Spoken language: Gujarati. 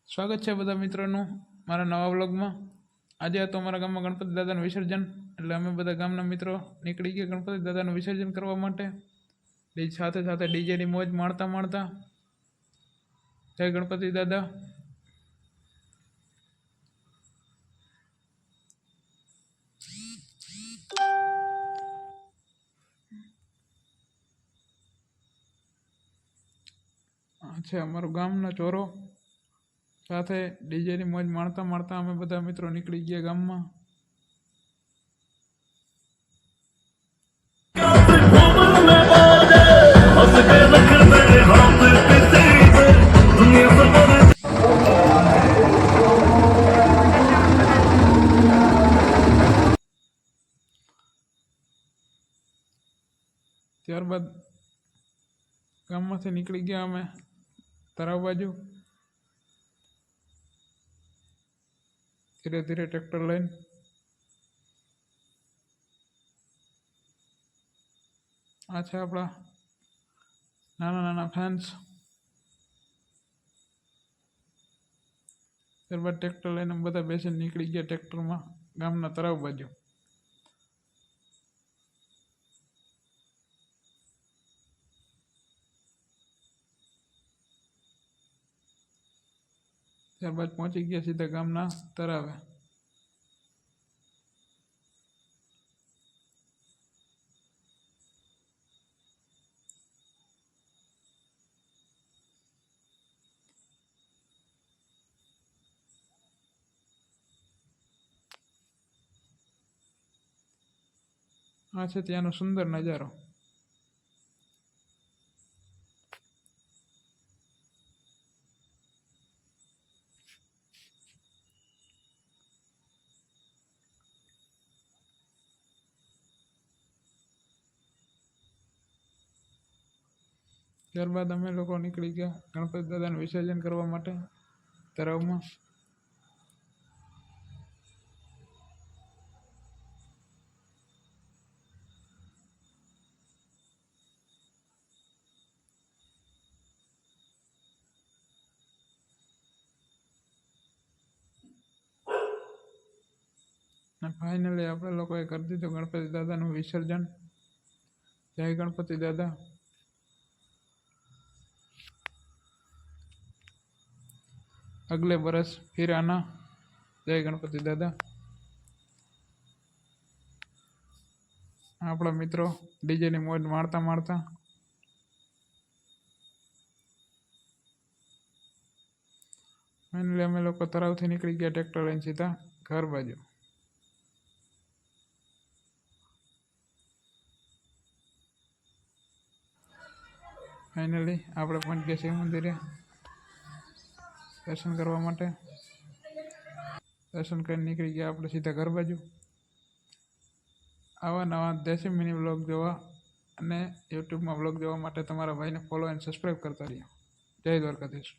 સ્વાગત છે બધા મિત્રોનું મારા નવા વ્લોગમાં। આજે તો અમારા ગામમાં ગણપતિ દાદાનું વિસર્જન, એટલે અમે બધા ગામના મિત્રો નીકળી ગયા ગણપતિ દાદાનું વિસર્જન કરવા માટે। સાથે સાથે ડીજેની મોજ માણતા માણતા જય ગણપતિ દાદા। આ છે અમારું ગામનો ચોરો। સાથે ડીજેની મોજ માણતા માણતા અમે બધા મિત્રો નીકળી ગયા ગામમાં। ત્યારબાદ ગામમાંથી નીકળી ગયા અમે તળાવ બાજુ। ધીરે ધીરે ટ્રેક્ટર લઈને આ છે આપણા નાના નાના ફેન્સ। ત્યારબાદ ટ્રેક્ટર લઈને બધા બેસીને નીકળી ગયા ટ્રેક્ટરમાં ગામના તળાવ બાજુ। ત્યારબાદ પહોંચી ગયા સીધા ગામના તળાવે। આ છે ત્યાંનો સુંદર નજારો। ત્યારબાદ અમે લોકો નીકળી ગયા ગણપતિ દાદાનું વિસર્જન કરવા માટે તળાવમાં। અને ફાઇનલી આપણે લોકોએ કરી દીધું ગણપતિ દાદાનું વિસર્જન। જય ગણપતિ દાદા। अगले बरस फिर आना। जय गणपति दादा। આપણા મિત્રો ડીજેની મોજ માણતા માણતા ફાઇનલી અમે લોકો તળાવથી નીકળી ગયા ટ્રેક્ટર લઈને સીધા ઘર બાજુ। ફાઇનલી આપણે પહોંચી ગયા શિવ મંદિરે દર્શન કરવા માટે। દર્શન કરીને નીકળી ગયા આપણે સીધા ઘર બાજુ। આવા નવા દેશી મિની વ્લોગ જોવા અને યુટ્યુબમાં વ્લોગ જોવા માટે તમારા ભાઈને ફોલો એન્ડ સબસ્ક્રાઈબ કરતા રહ્યો। જય દ્વારકાધીશ।